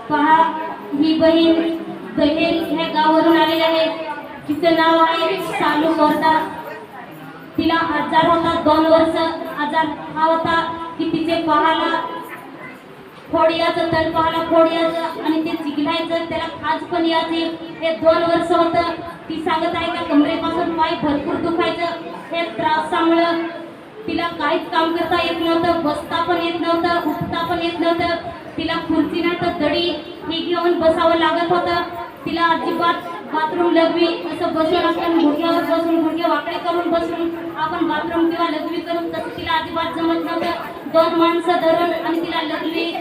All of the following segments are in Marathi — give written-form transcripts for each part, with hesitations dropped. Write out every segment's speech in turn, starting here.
पहा, ही बहीण दहेल ह्या गावावरून आलेली आहे. तिचं नाव आहे सालू वर्धा. तिला आजार होता, 2 वर्ष आजार हा होता की तिचे पहाला फोडियाचं, तळ पहाला फोडियाचं आणि ते चिघलायचं, त्याला खाज पण यायची. हे 2 वर्ष होतं. ती सांगत आहे का कमरेपासून पाय भरपूर दुखायचं. हे त्रासामुळं तिला काहीच काम करता येत नव्हतं, बसता पण येत नव्हतं, उठता पण येत नव्हतं. तिला खुर्ची नाही तर दडी हे घेऊन बसावं लागत होतं. तिला अजिबात बाथरूम लघवी असं बसून आपण गुडघ्यावर बसून गुडघे वाकडे करून बसून आपण बाथरूम किंवा लघवी करून तसं तिला अजिबात जमत नव्हतं. 2 माणसं धरून आणि तिला लघवी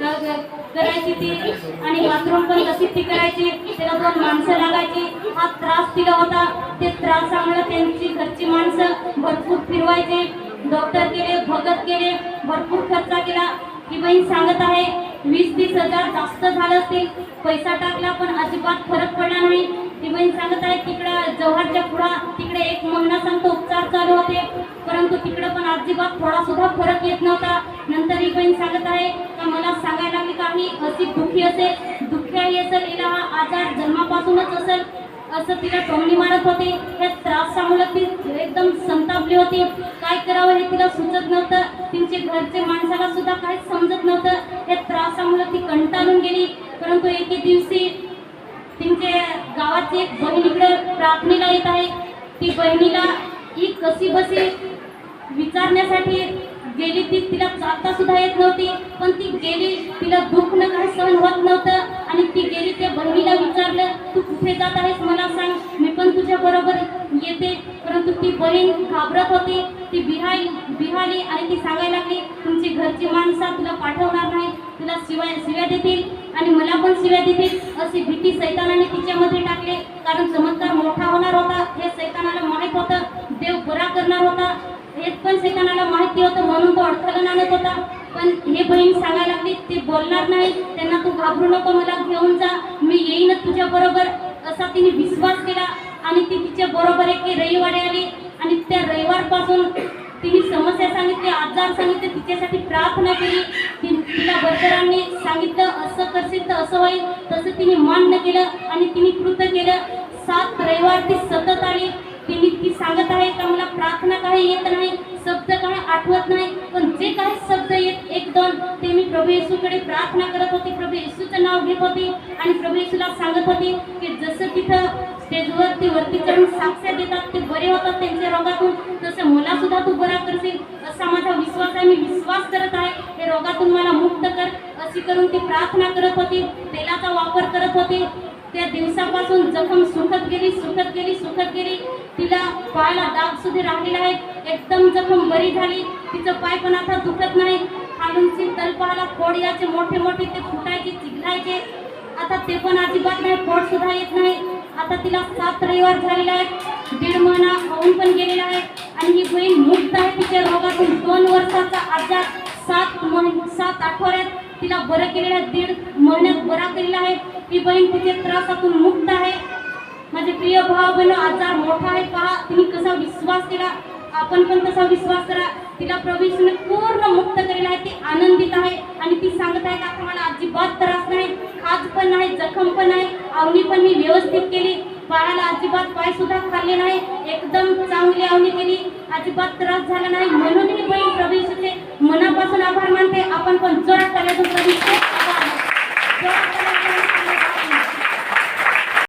करायची ती आणि बाथरूम पण तशीच ती करायची. तिला 2 माणसं लागायची. हा त्रास तिला होता. ते त्रासामुळे त्यांची घरची माणसं भरपूर फिरवायचे, डॉक्टर केले, भगत केले, भरपूर खर्च केला. ही बहीण सांगत आहे 20-30 हजार जास्त झालं असतील. पैसा टाकला पण अजिबात फरक पडला नाही. ती बहीण सांगत आहे तिकडं जव्हारच्या पुढा तिकडे 1 महिना सांगतो उपचार चालू होते, परंतु तिकडे पण अजिबात थोडा सुद्धा फरक येत नव्हता. नंतर ही बहीण सांगत आहे का मला सांगायला लागली काही अशी दुःखी असेल, दुःखी असेल, हिला हा आजार जन्मापासूनच असेल असं तिला टोमणी मारत होते. या त्रासामुळे ती एकदम संतापली होती. काय करावं हे तिला सुचत नव्हतं. तिचे घरचे माणसाला सुद्धा काहीच समजत नव्हतं. या त्रासामुळे ती कंटाळून गेली. परंतु एके दिवशी तिच्या गावाची एक बहीण इकडे प्रार्थनेला येत आहे. ती बहिणीला ही कशी बसी विचारण्यासाठी गेली. ती तिला चालता सुद्धा येत नव्हती, पण ती गेली. तिला दुःख न काही सहन होत नव्हतं आणि ती गेली. त्या बहिणीला विचारलं तू कुठे जात आहेस मला सांग, मी पण तुझ्या बरोबर येते. परंतु ती बहीण घाबरत होती. ती बिहाली आणि ती सांगायला लागली तुमची घरची माणसं तुला पाठवणार नाही, तुला शिव्या देतील आणि मला पण शिव्या देतील. अशी भीती सैतानाने तिच्यामध्ये टाकले. कारण चमत्कार मोठा होणार होता हे सैतानाला माहीत होतं. देव बरा करणार होता हे पण सैतानाला माहिती होतं, म्हणून तो अडथळा आणत होता. पण हे बहीण सांगायला लागली ते बोलणार नाही, त्यांना तू घाबरू नको, मला घेऊन जा, मी येईनच तुझ्या बरोबर. असा तिने विश्वास केला आणि ती तिच्या बरोबर एक रविवारी आली आणि त्या रविवारपासून तिने समस्या सांगितली, आजार सांगितले, तिच्यासाठी प्रार्थना केली. तिला वर्करांनी सांगितलं असं करशील तर असं होईल, तसं तिने मान्य केलं आणि तिने कृत्य केलं. 7 रविवार ती सतत आली. ती सांगत आहे का मला प्रार्थना काही येत नाही, शब्द काही आठवत नाही, पण जे काही शब्द येत 1-2 ते मी प्रभू येशूकडे प्रार्थना करत होती, प्रभू येशूचं नाव घेत होती आणि प्रभू येशूला सांगत होती की जसं तिथं स्टेजवरती वरती चढून साक्ष्या देतात ते बरे होतात त्यांच्या रोगातून, तसं मला सुद्धा तू बरा करशील असा माझा विश्वास आहे. मी विश्वास करत आहे हे रोगातून मला मुक्त कर. अशी करून ती प्रार्थना करत होती, तेलाचा वापर करत होती. त्या दिवसापासून जखम सुखत गेली. तिला पायाला डाग सुद्धा राहिलेला आहे. एकदम जखम बरी झाली. तिचं पाय पण आता दुखत नाही. खालूनची तलपाला फोडियाचे मोठे ते फुटायचे, चिघलायचे, आता ते पण अजिबात नाही. फोड सुद्धा येत नाही. आता तिला 7 रविवार झालेला आहे. 1.5 महिना होऊन पण गेलेला आहे आणि ही बहीण मुक्त आहे तिच्या रोगातून. 2 वर्षाचा आजार 7 आठवड्यात तिला बरं केलेलं आहे, 1.5 महिन्यात बरा केलेला आहे. ही बहीण तिच्या त्रासातून मुक्त आहे. माझे प्रिय भाव बहिण, आजार मोठा आहे पहा, तिने कसा विश्वास केला, आपण पण तसा विश्वास करा. तिला प्रभू येशूने पूर्ण मुक्त केलेला आहे. ती आनंदित आहे आणि ती सांगत आहे का मला अजिबात त्रास नाही, खाज पण नाही, जखम पण नाही, आवणी पण मी व्यवस्थित केली, पायाला अजिबात पाय सुद्धा खाल्ले नाही, एकदम चांगली आवणी केली, अजिबात त्रास झाला नाही. म्हणून ही बहीण प्रभू येशूचे मनापासून आभार मानते. आपण पण जोरात टाळ्या वाजवून प्रभू येशूचे आभार मानू.